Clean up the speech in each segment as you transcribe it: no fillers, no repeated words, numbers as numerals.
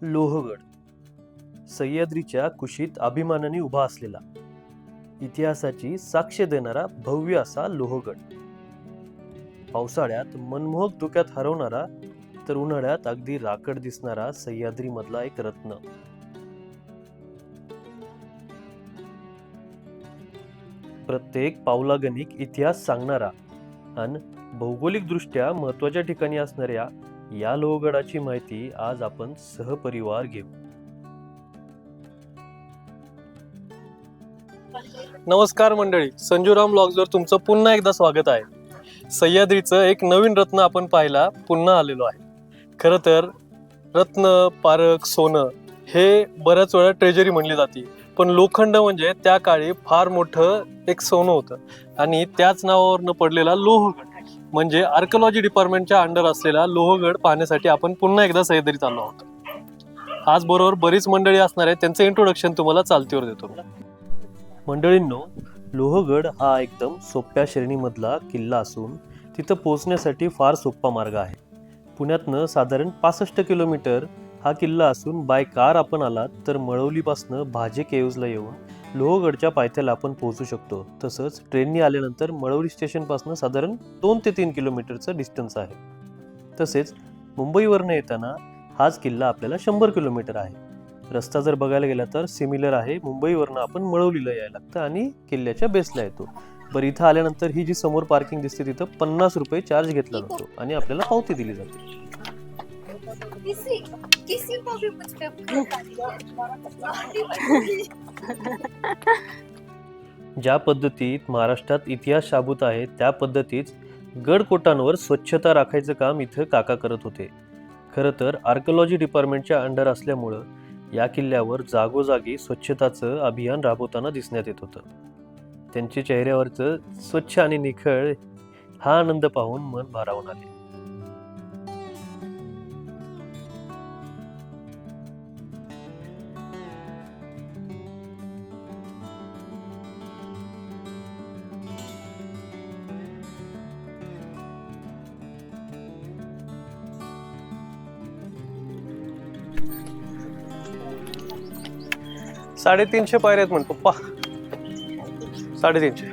लोहगड सह्याद्रीच्या कुशीत अभिमानाने उभा असलेला इतिहासाची साक्ष देणारा भव्य असा लोहगड. पावसाळ्यात मनमोहक धुक्यात हरवणारा तर उन्हाळ्यात अगदी राकड दिसणारा सह्याद्री मधला एक रत्न. प्रत्येक पावलागणिक इतिहास सांगणारा आणि भौगोलिक दृष्ट्या महत्वाच्या ठिकाणी असणाऱ्या या लोहगडाची माहिती आज आपण सहपरिवार घेऊ. नमस्कार मंडळी, संजूराम ब्लॉग्सवर तुमचं पुन्हा एकदा स्वागत आहे. सह्याद्रीचं एक नवीन रत्न आपण पाहायला पुन्हा आलेलो आहे. खरं तर रत्न, पारख, सोनं हे बऱ्याच वेळा ट्रेजरी म्हणली जाते, पण लोखंड म्हणजे त्या काळी फार मोठं एक सोनं होतं आणि त्याच नावावरनं पडलेला लोहगड म्हणजे आर्किओलॉजी डिपार्टमेंटच्या अंडर असलेला लोहगड पाहण्यासाठी आपण पुन्हा एकदा सह्याद्रीत आलो आहोत. आज बरोबर बरीच मंडळी असणार आहे, त्यांचं इंट्रोडक्शन तुम्हाला चालतीवर देतो. मंडळींनो, लोहगड हा एकदम सोप्या श्रेणीमधला किल्ला असून तिथं पोहोचण्यासाठी फार सोपा मार्ग आहे. पुण्यातनं साधारण 65 किलोमीटर हा किल्ला असून बाय कार आपण आलात तर मळवलीपासनं भाजे केव्जला येऊन लोहगडच्या पायथ्याला आपण पोहोचू शकतो. तसंच ट्रेननी आल्यानंतर मळवली स्टेशनपासून साधारण 2 ते 3 किलोमीटरचं डिस्टन्स आहे. तसेच मुंबईवरनं येताना हाच किल्ला आपल्याला 100 किलोमीटर आहे. रस्ता जर बघायला गेला तर सिमिलर आहे. मुंबईवरनं आपण मळवलीला यायला लागतं आणि किल्ल्याच्या बेसला येतो. बरं, इथं आल्यानंतर ही जी समोर पार्किंग दिसते तिथं 50 रुपये चार्ज घेतला जातो आणि आपल्याला पावती दिली जाते. ज्या पद्धतीत महाराष्ट्रात इतिहास शाबूत आहे त्या पद्धतीत गडकोटांवर स्वच्छता राखायचं काम इथं काका करत होते. खरं तर आर्किओलॉजी डिपार्टमेंटच्या अंडर असल्यामुळं या किल्ल्यावर जागोजागी स्वच्छताचं अभियान राबवताना दिसण्यात येत होतं. त्यांच्या चेहऱ्यावरचं स्वच्छ आणि निखळ हा आनंद पाहून मन भारावून आले. $350 पायऱ्या आहेत म्हण पप्पा. 350.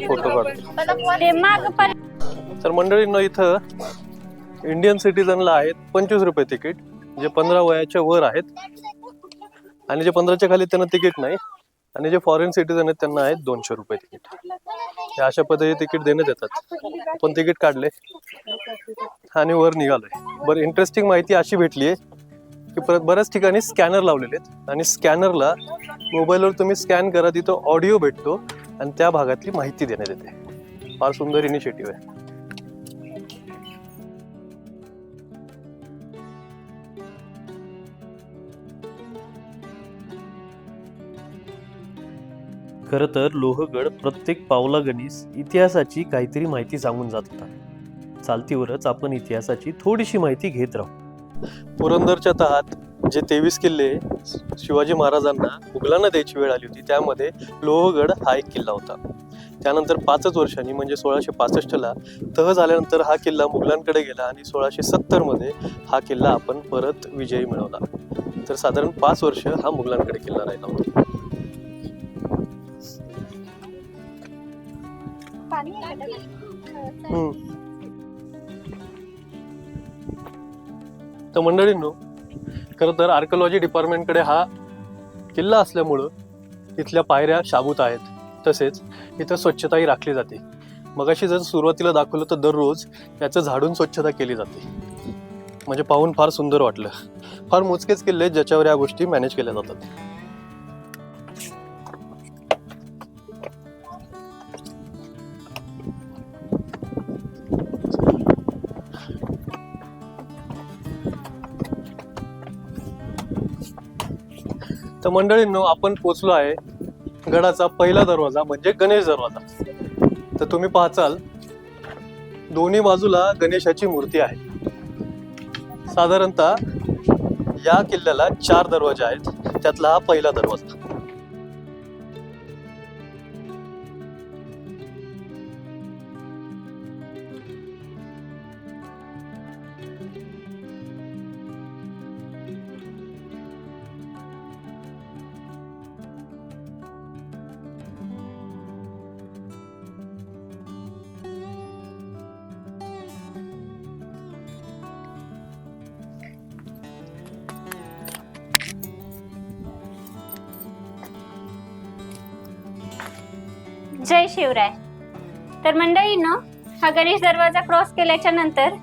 फोटो तर मंडळींना इथं इंडियन सिटीजनला आहेत 25 रुपये तिकीट, जे 15 वयाच्या वर आहेत, आणि जे 15च्या खाली त्यांना तिकीट नाही, आणि जे फॉरेन सिटीजन आहेत त्यांना आहेत 200 रुपये तिकीट. अशा पद्धतीने तिकीट देण्यात येतात. आपण तिकीट काढले आणि वर निघालोय. बरं, इंटरेस्टिंग माहिती अशी भेटली आहे की बऱ्याच ठिकाणी स्कॅनर लावलेले आहेत आणि स्कॅनरला मोबाईलवर तुम्ही स्कॅन करा, तिथं ऑडिओ भेटतो आणि त्या भागातली माहिती देण्यात येते. फार सुंदर इनिशिएटिव्ह आहे. खरं तर लोहगड प्रत्येक पावलागणीस इतिहासाची काहीतरी माहिती सांगून जात होता. चालतीवरच आपण इतिहासाची थोडीशी माहिती घेत राहू. पुरंदरच्या तहात जे 23 किल्ले शिवाजी महाराजांना मुघलांना द्यायची वेळ आली होती, त्यामध्ये लोहगड हा एक किल्ला होता. त्यानंतर 5च वर्षांनी म्हणजे 1665ला तह झाल्यानंतर हा किल्ला मुघलांकडे गेला आणि 1670 मध्ये हा किल्ला आपण परत विजयी मिळवला. तर साधारण 5 वर्ष हा मुघलांकडे किल्ला राहिला होता. तर मंडळींनो, खरं तर आर्किओलॉजी डिपार्टमेंटकडे हा किल्ला असल्यामुळं इथल्या पायऱ्या शाबूत आहेत. तसेच इथं स्वच्छताही राखली जाते. मगाशी जर सुरुवातीला दाखवलं तर दररोज याचं झाडून स्वच्छता केली जाते. म्हणजे पाहून फार सुंदर वाटलं. फार मोजकेच किल्ले ज्याच्यावर या गोष्टी मॅनेज केल्या जातात. तर मंडळींनो, आपण पोचलो आहे गडाचा पहिला दरवाजा म्हणजे गणेश दरवाजा. तर तुम्ही पाहचाल दोन्ही बाजूला गणेशाची मूर्ती आहे. साधारणतः या किल्ल्याला 4 दरवाजे आहेत, त्यातला हा पहिला दरवाजा. जय शिवराय. तर मंडळींनो, हा गणेश दरवाजा क्रॉस केल्याच्या नंतर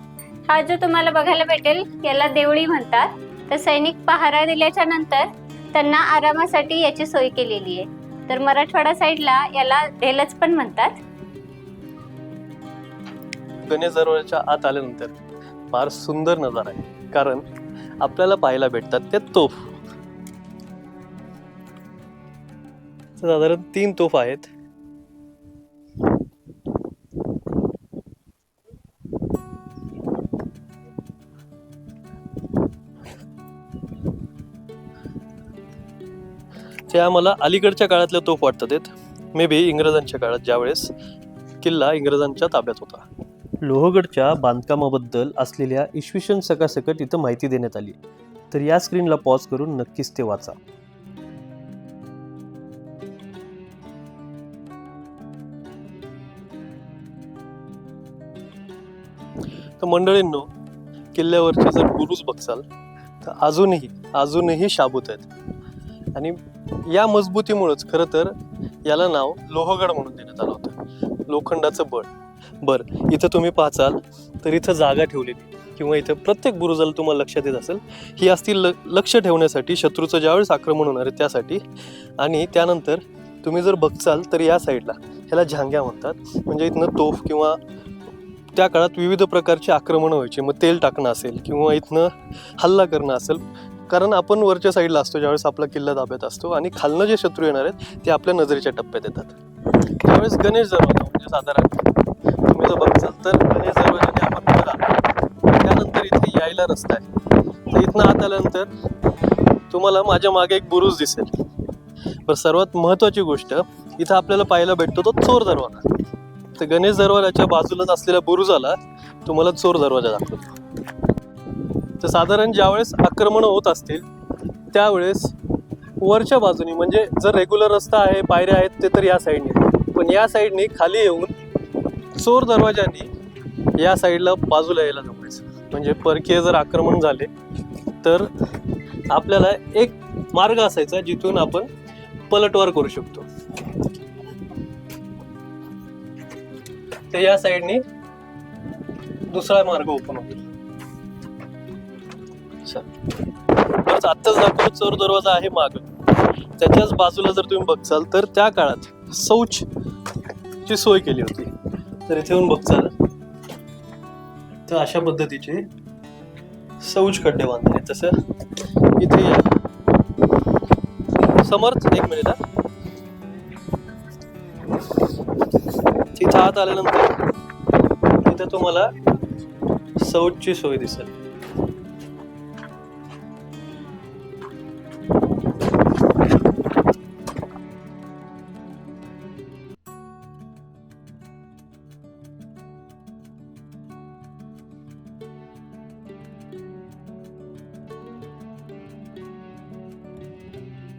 हा जो तुम्हाला बघायला भेटेल याला देवळी म्हणतात. तर सैनिक पहारा दिल्याच्या नंतर त्यांना आरामासाठी याची सोय केलेली आहे. तर मराठवाडा साईडला याला ढेलच पण म्हणतात. गणेश दरवाजाच्या आत आल्यानंतर फार सुंदर नजारा आहे, कारण आपल्याला पाहायला भेटतात त्या तोफ. साधारण 3 तोफ आहेत. ते आम्हाला अलीकडच्या काळातल्या तोफ वाटतात आहेत. मे बी इंग्रजांच्या काळात, ज्यावेळेस किल्ला इंग्रजांच्या ताब्यात होता. लोहगडच्या बांधकामाबद्दल असलेल्या इसवी सकासकट इथं माहिती देण्यात आली. तर या स्क्रीनला पॉज करून नक्कीच ते वाचा. तर मंडळींनो, किल्ल्यावरचे जर बुरुज बघसाल तर अजूनही शाबूत आहेत. आणि या मजबूतीमुळेच खरं तर याला नाव लोहगड म्हणून देण्यात आलं होतं. लोखंडाचं बळ. इथं तुम्ही पाहचाल तर इथं जागा ठेवलेली, किंवा इथं प्रत्येक बुरुजाला तुम्हाला लक्षात येत असेल ही असतील लक्ष ठेवण्यासाठी, शत्रूचं ज्यावेळेस आक्रमण होणार आहे त्यासाठी. आणि त्यानंतर तुम्ही जर बघचाल तर या साईडला ह्याला झांग्या म्हणतात. म्हणजे इथनं तोफ किंवा त्या काळात विविध प्रकारची आक्रमणं व्हायची. मग तेल टाकणं असेल किंवा इथनं हल्ला करणं असेल, कारण आपण वरच्या साईडला असतो ज्यावेळेस आपला किल्ला ताब्यात असतो, आणि खालनं जे शत्रू येणार आहेत ते आपल्या नजरेच्या टप्प्यात येतात. त्यावेळेस गणेश दरवाजा म्हणजे साधारण तुम्ही जर बघचाल तर गणेश दरवाजाने आपण बघा. त्यानंतर इथे यायला रस्ता आहे. तर इथनं आत आल्यानंतर तुम्हाला माझ्या मागे एक बुरुज दिसेल. पण सर्वात महत्त्वाची गोष्ट इथं आपल्याला पाहायला भेटतो तो चोर दरवाजा. तर गणेश दरवाजाच्या बाजूलाच असलेल्या बुरुजाला तुम्हाला चोर दरवाजा दाखवतो. तर साधारण ज्यावेळेस आक्रमण होत असतील त्यावेळेस वरच्या बाजूनी, म्हणजे जर रेग्युलर रस्ता आहे, पायऱ्या आहेत, ते तर या साईडने, पण या साईडने खाली येऊन चोर दरवाजाने या साईडला बाजूला यायला जमवायचं. म्हणजे परकीय जर आक्रमण झाले तर आपल्याला एक मार्ग असायचा जिथून आपण पलटवार करू शकतो. तर या साईडने दुसरा मार्ग ओपन होईल. आत्ताच दाखवतो चोर दरवाजा आहे माग. त्याच्याच बाजूला जर तुम्ही बघचाल तर त्या काळात शौच ची सोय केली होती. तर इथे येऊन बघचाल तर अशा पद्धतीचे शौच खड्डे बांधले. तसं इथे या समर्थ, एक मिनिट हा. तिथं आत आल्यानंतर तिथे तुम्हाला शौचची सोय दिसेल.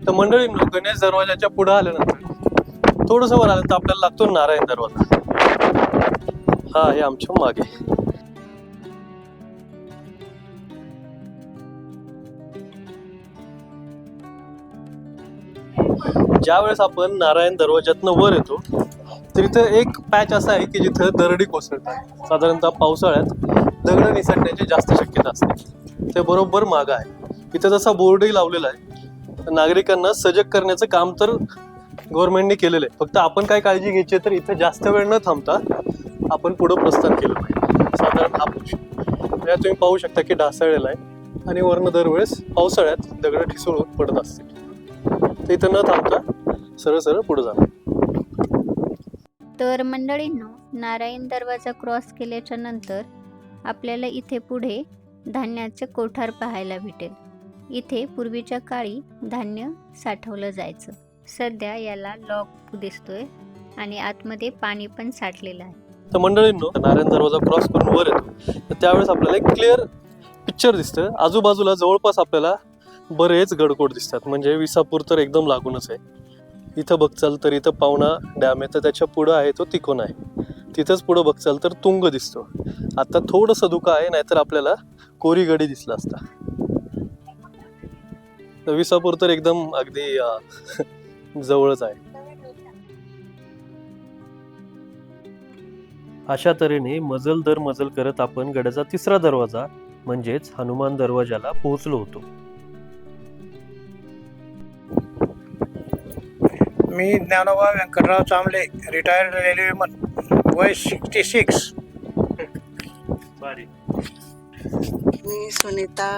तर मंडळींनो, गणेश दरवाजाच्या पुढे आल्यानंतर थोडस वर आल्यानंतर आपल्याला लागतो नारायण दरवाजा. हा आहे आमच्या मागे. ज्यावेळेस आपण नारायण दरवाजातनं वर येतो तर इथं एक पॅच असा आहे की जिथं दरडी कोसळतात. साधारणतः पावसाळ्यात दगड निसटण्याची जास्त शक्यता असते. ते बरोबर मागं आहे. इथं जसा बोर्डही लावलेला आहे. नागरिकांना सजग करण्याचं काम तर गव्हर्नमेंटने केलेलं आहे. फक्त आपण काय काळजी घ्यायची तर इथं जास्त वेळ न थांबता आपण पुढं प्रस्थान केलं पाहिजे. साधारण हा तुम्ही पाहू शकता की ढासळलेला आहे आणि वरनं दरवेळेस पावसाळ्यात दगड ठिसूळून पडत असतील. तर इथं न थांबता सरळ सरळ पुढे जाणार. तर मंडळींनो, नारायण दरवाजा क्रॉस केल्याच्या नंतर आपल्याला इथे पुढे धान्याचे कोठार पाहायला भेटेल. इथे पूर्वीच्या काळी धान्य साठवलं जायचं. सध्या याला लॉक दिसतोय आणि आतमध्ये पाणी पण साठलेलं आहे. तर मंडळींनो, नारायण दरवाजा क्रॉस करून वर येतो तर त्यावेळेस आपल्याला एक क्लिअर पिक्चर दिसतं. आजूबाजूला जवळपास आपल्याला बरेच गडकोट दिसतात. म्हणजे विसापूर तर एकदम लागूनच आहे. इथं बघचाल तर इथं पावना डॅम आहे, तर त्याच्या पुढं आहे तो तिकोना आहे. तिथंच पुढं बघचाल तर तुंग दिसतो. आता थोडंसं धुकं आहे, नाहीतर आपल्याला कोरी गडी दिसला असता. विसापूर तर एकदम अगदी जवळच आहे. अशा तऱ्हेने मजल दर मजल करत आपण गडाचा तिसरा दरवाजा म्हणजेच हनुमान दरवाजाला पोहोचलो होतो. मी ज्ञानोबा व्यंकटराव चांबले, रिटायर्ड रेल्वेमन, वय 66. मी सुनीता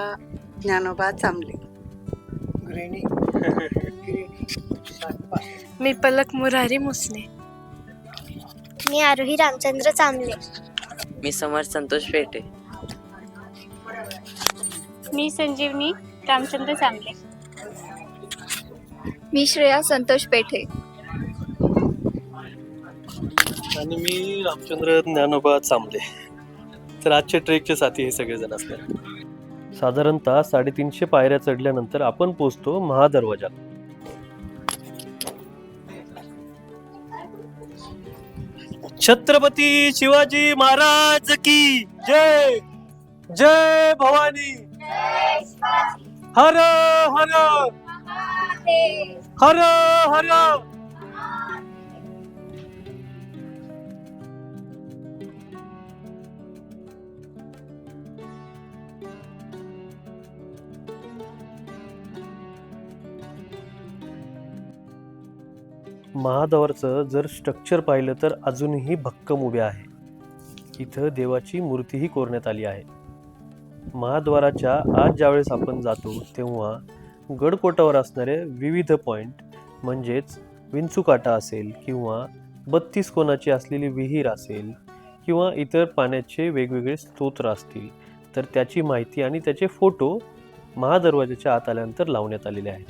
ज्ञानोबा चांबले. गृहिणी. मी पलक मुरारी मुसने. मी आरोही रामचंद्र चांबले. मी समर्थ संतोष पेटे. मी संजीवनी रामचंद्र चांबले. मी श्रेया संतोष पेठे. आणि मी रामचंद्र ज्ञानोबा चांबले. तर आजच्या ट्रेकचे साथी हे सगळेजण असणार. साधारणतः 350 पायऱ्या चढल्यानंतर आपण पोहोचतो महादरवाजा. छत्रपती शिवाजी महाराज की जय. जय भवानी. हर हर हर हर. महाद्वारचं जर स्ट्रक्चर पाहिलं तर अजूनही भक्कम उभे आहे. इथं देवाची मूर्तीही कोरण्यात आली आहे. महाद्वाराच्या आत ज्यावेळेस आपण जातो तेव्हा गडकोटावर असणारे विविध पॉइंट म्हणजेच विंचूकाटा असेल किंवा 32 कोनाची असलेली विहीर असेल किंवा इतर पाण्याचे वेगवेगळे स्तोत्र असतील तर त्याची माहिती आणि त्याचे फोटो महादरवाजाच्या आत आल्यानंतर लावण्यात आलेले आहेत.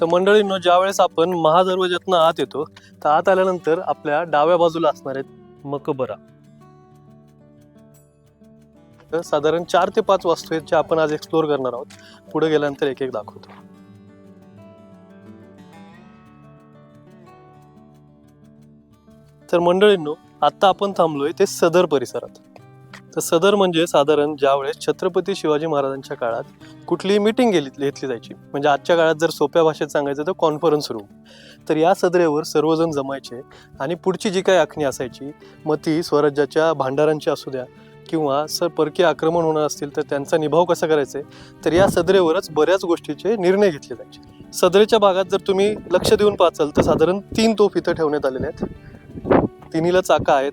तर मंडळींनो, ज्यावेळेस आपण महादरवाज्यातनं आत येतो तर आत आल्यानंतर आपल्या डाव्या बाजूला असणार आहेत मकबरा. तर साधारण 4 ते 5 वास्तू आहेत जे आपण आज एक्सप्लोअर करणार आहोत. पुढे गेल्यानंतर एक एक दाखवतो. तर मंडळींनो, आता आपण थांबलोय ते सदर परिसरात. तर सदर म्हणजे साधारण ज्यावेळेस छत्रपती शिवाजी महाराजांच्या काळात कुठलीही मीटिंग घेतली जायची, म्हणजे आजच्या काळात जर सोप्या भाषेत सांगायचं तर कॉन्फरन्स रूम. तर या सदरेवर सर्वजण जमायचे आणि पुढची जी काही आखणी असायची, मग ती स्वराज्याच्या भांडारांची असू द्या किंवा परकीय आक्रमण होणार असतील तर त्यांचा निभाव कसा करायचा, तर या सदरेवरच बऱ्याच गोष्टीचे निर्णय घेतले जायचे. सदरेच्या भागात जर तुम्ही लक्ष देऊन पाहाल तर साधारण 3 तोफ इथं ठेवण्यात आलेल्या आहेत. तिन्हीला चाका आहेत.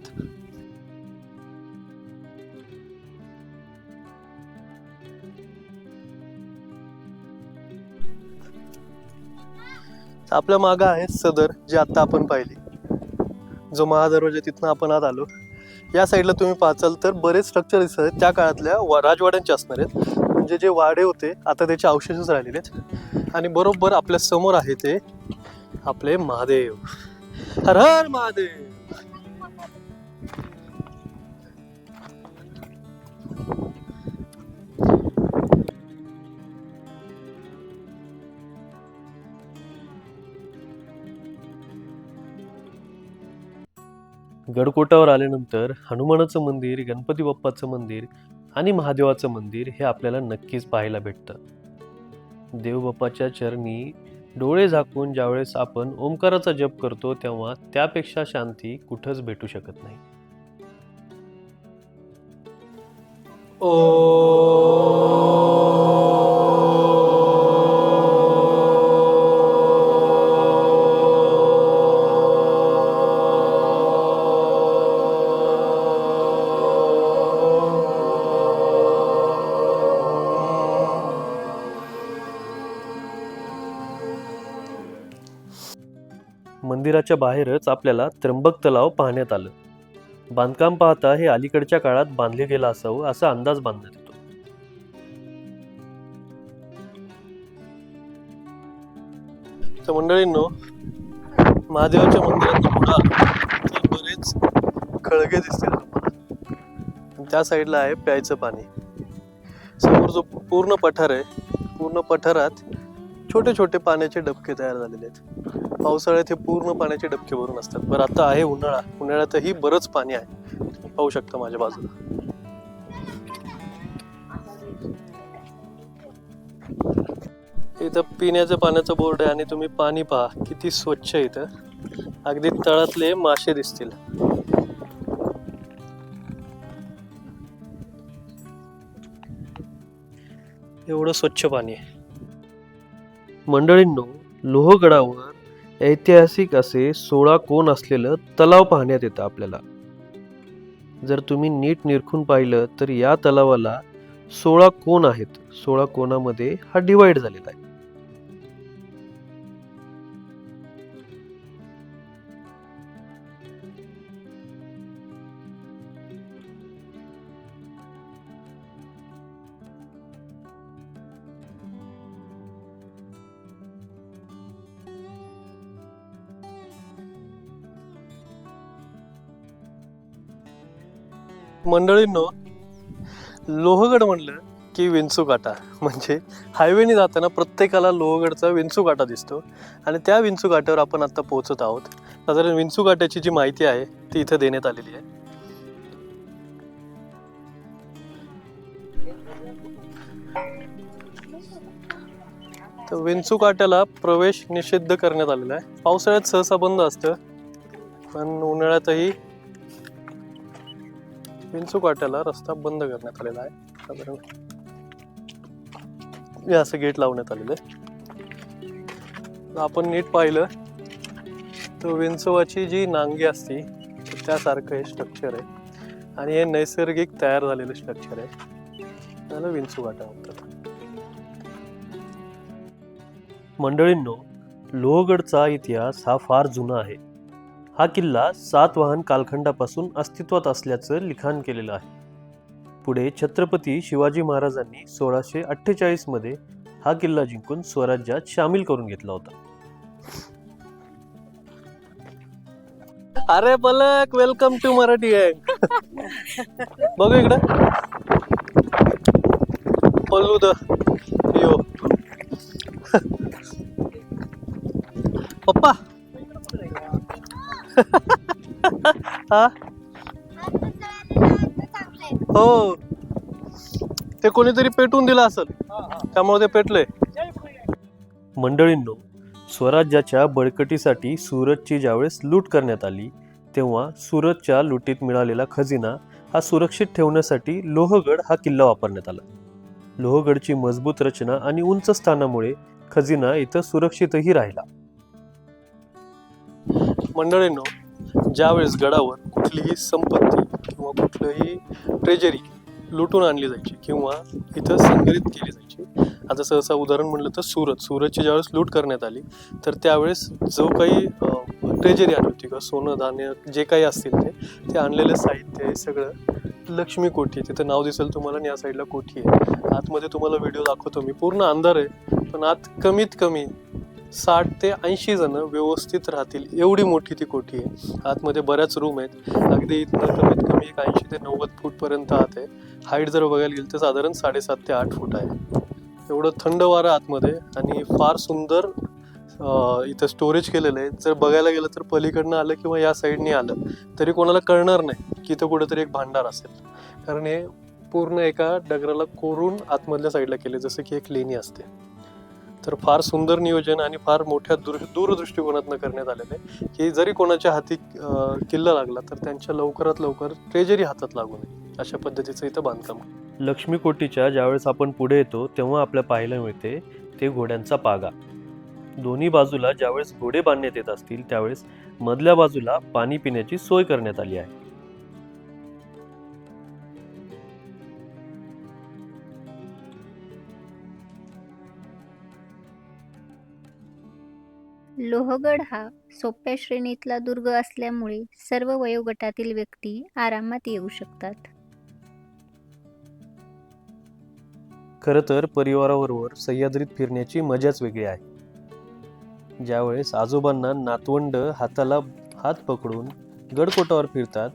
आपल्या मागं आहे सदर, जे आता आपण पाहिली, जो महादरवाजा तिथनं आपण आत आलो. या साईडला तुम्ही पाहाल तर बरेच स्ट्रक्चर दिसत आहेत, त्या काळातल्या राजवाड्यांचे असणार आहेत. म्हणजे जे वाडे होते आता त्याचे अवशेषच राहिलेले आहेत. आणि बरोबर आपल्या समोर आहे ते आपले महादेव. हर हर महादेव. गडकोटावर आल्यानंतर हनुमानाचं मंदिर, गणपती बाप्पाचं मंदिर आणि महादेवाचं मंदिर हे आपल्याला नक्कीच पाहायला भेटतं. देवबाप्पाच्या चरणी डोळे झाकून ज्यावेळेस आपण ओंकाराचा जप करतो तेव्हा त्यापेक्षा शांती कुठंच भेटू शकत नाही. मंदिराच्या बाहेरच आपल्याला त्र्यंबक तलाव पाहण्यात आलं. बांधकाम पाहता हे अलीकडच्या काळात बांधले गेलं असावं असा अंदाज बांधण्यात येतो. तर मंडळींनो, महादेवाच्या मंदिरात पुढे बरेच खळगे दिसतील तुम्हाला. त्या साईडला आहे प्यायचं पाणी. समोर जो पूर्ण पठार आहे, पूर्ण पठारात छोटे छोटे पाण्याचे डबके तयार झालेले आहेत. पावसाळ्यात हे पूर्ण पाण्याचे डबके भरून असतात. बरं, आता आहे उन्हाळा, उन्हाळ्यातही बरंच पाणी आहे, तुम्ही पाहू शकता माझ्या बाजूला. इथं पिण्याचं पाण्याचं बोर्ड आहे आणि तुम्ही पाणी पहा किती स्वच्छ आहे इथं. अगदी तळातले मासे दिसतील. एवढं स्वच्छ पाणी आहे. मंडळींनो, लोहगडावर ऐतिहासिक असे 16 कोन असलेलं तलाव पाहण्यात येतं आपल्याला. जर तुम्ही नीट निरखून पाहिलं तर या तलावाला 16 कोन आहेत. 16 कोनामध्ये हा डिवाइड झालेला आहे. मंडळींनो, लोहगड म्हणलं की विंचू काटा, म्हणजे हायवेने जाताना प्रत्येकाला लोहगडचा विंचू काटा दिसतो आणि त्या विंचू काट्यावर आपण आता पोहोचत आहोत. साधारण विंचू काट्याची जी माहिती आहे ती इथं देण्यात आलेली आहे. तर विंचू काट्याला प्रवेश निषिद्ध करण्यात आलेला आहे. पावसाळ्यात सहसा बंद असतं, पण उन्हाळ्यातही विंचू काट्याला रस्ता बंद करण्यात आलेला आहे. साधारण हे असं गेट लावण्यात आलेलं आहे. आपण नीट पाहिलं तर विंचवाची जी नांगी असते त्यासारखं हे स्ट्रक्चर आहे आणि हे नैसर्गिक तयार झालेलं स्ट्रक्चर आहे. त्याला विंचू काटा म्हणतात. मंडळींनो, लोहगडचा इतिहास हा फार जुना आहे. हा किल्ला सातवाहन कालखंडापासून अस्तित्वात असल्याचं लिखाण केलेलं आहे. पुढे छत्रपती शिवाजी महाराजांनी 1648 मध्ये हा किल्ला जिंकून स्वराज्यात सामील करून घेतला होता. अरे पलक, वेलकम टू मराठी गँग. बघू इकडं, पल्लू द यो पप्पा. हा हो, ते कोणीतरी पेटून दिलं असेल, त्यामुळे ते पेटले. मंडळींनो, स्वराज्याच्या बळकटीसाठी सुरतची ज्यावेळेस लूट करण्यात आली तेव्हा सुरतच्या लुटीत मिळालेला खजिना हा सुरक्षित ठेवण्यासाठी लोहगड हा किल्ला वापरण्यात आला. लोहगडची मजबूत रचना आणि उंच स्थानामुळे खजिना इथं सुरक्षितही राहिला. मंडळींनो, ज्यावेळेस गडावर कुठलीही संपत्ती किंवा कुठलीही ट्रेजरी लुटून आणली जायची किंवा इथं संग्रहित केली जायची, आता सहसा उदाहरण म्हणलं तर सुरतची ज्यावेळेस लूट करण्यात आली तर त्यावेळेस जो काही ट्रेजरी आली होती किंवा सोनं धान्य जे काही असतील ते आणलेलं साहित्य हे सगळं लक्ष्मी कोठी, तिथं नाव दिसेल तुम्हाला आणि या साईडला कोठी आहे. आतमध्ये तुम्हाला व्हिडिओ दाखवतो मी. पूर्ण अंधार आहे, पण आत कमीत कमी 60 ते 80 जण व्यवस्थित राहतील एवढी मोठी ती कोठी आहे. आतमध्ये बऱ्याच रूम आहेत. अगदी इथनं कमीत कमी 80 ते 90 फूट पर्यंत आत आहे. हाईट जर बघायला गेलं तर साधारण 7.5 ते 8 फूट आहे. एवढं थंड वारं आतमध्ये आणि फार सुंदर इथं स्टोरेज केलेलं आहे. जर बघायला गेलं तर पलीकडनं आलं किंवा या साईडने आलं तरी कोणाला कळणार नाही की इथं कुठेतरी एक भांडार असेल, कारण हे पूर्ण एका डगराला कोरून आतमधल्या साईडला केले, जसं की एक लेणी असते. तर फार सुंदर नियोजन आणि फार मोठ्या दूरदृष्टिकोनातनं करण्यात आलेलं आहे की जरी कोणाच्या हाती किल्ला लागला तर त्यांच्या लवकरात लवकर ट्रेजरी हातात लागू नये, अशा पद्धतीचं इथं बांधकाम. लक्ष्मी कोटीच्या ज्यावेळेस आपण पुढे येतो तेव्हा आपल्याला पाहायला मिळते ते घोड्यांचा पागा. दोन्ही बाजूला ज्यावेळेस घोडे बांधण्यात येत असतील त्यावेळेस मधल्या बाजूला पाणी पिण्याची सोय करण्यात आली आहे. लोहगड हा सोप्या श्रेणीतला दुर्ग असल्यामुळे सर्व वयोगटातील व्यक्ती आरामात येऊ शकतात. खरं तर परिवाराबरोबर सह्याद्रीत फिरण्याची मजाच वेगळी आहे. ज्यावेळेस आजोबांना नातवंड हाताला हात पकडून गडकोटावर फिरतात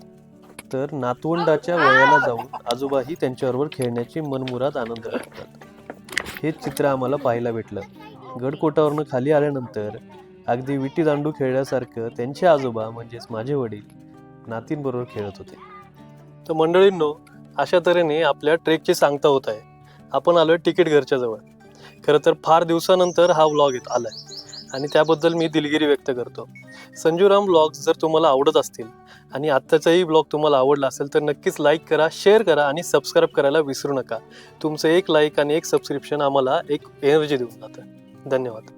तर नातवंडाच्या वयाला जाऊन आजोबाही त्यांच्याबरोबर खेळण्याची मनमुराद आनंद करतात. हेच चित्र आम्हाला पाहायला भेटलं. गडकोटावरनं खाली आल्यानंतर अगदी विटी दांडू खेळल्यासारखं त्यांचे आजोबा म्हणजेच माझे वडील नातींबरोबर खेळत होते. तर मंडळींनो, अशा तऱ्हेने आपल्या ट्रेकची सांगता होत आहे. आपण आलोय तिकीट घरच्या जवळ. खरं तर फार दिवसानंतर हा व्लॉग आलाय आणि त्याबद्दल मी दिलगिरी व्यक्त करतो. संजूराम व्लॉग्स जर तुम्हाला आवडत असतील आणि आत्ताचाही ब्लॉग तुम्हाला आवडला असेल तर नक्कीच लाईक करा, शेअर करा आणि सबस्क्राईब करायला विसरू नका. तुमचं एक लाईक आणि एक सबस्क्रिप्शन आम्हाला एक एनर्जी देऊन जातं. धन्यवाद.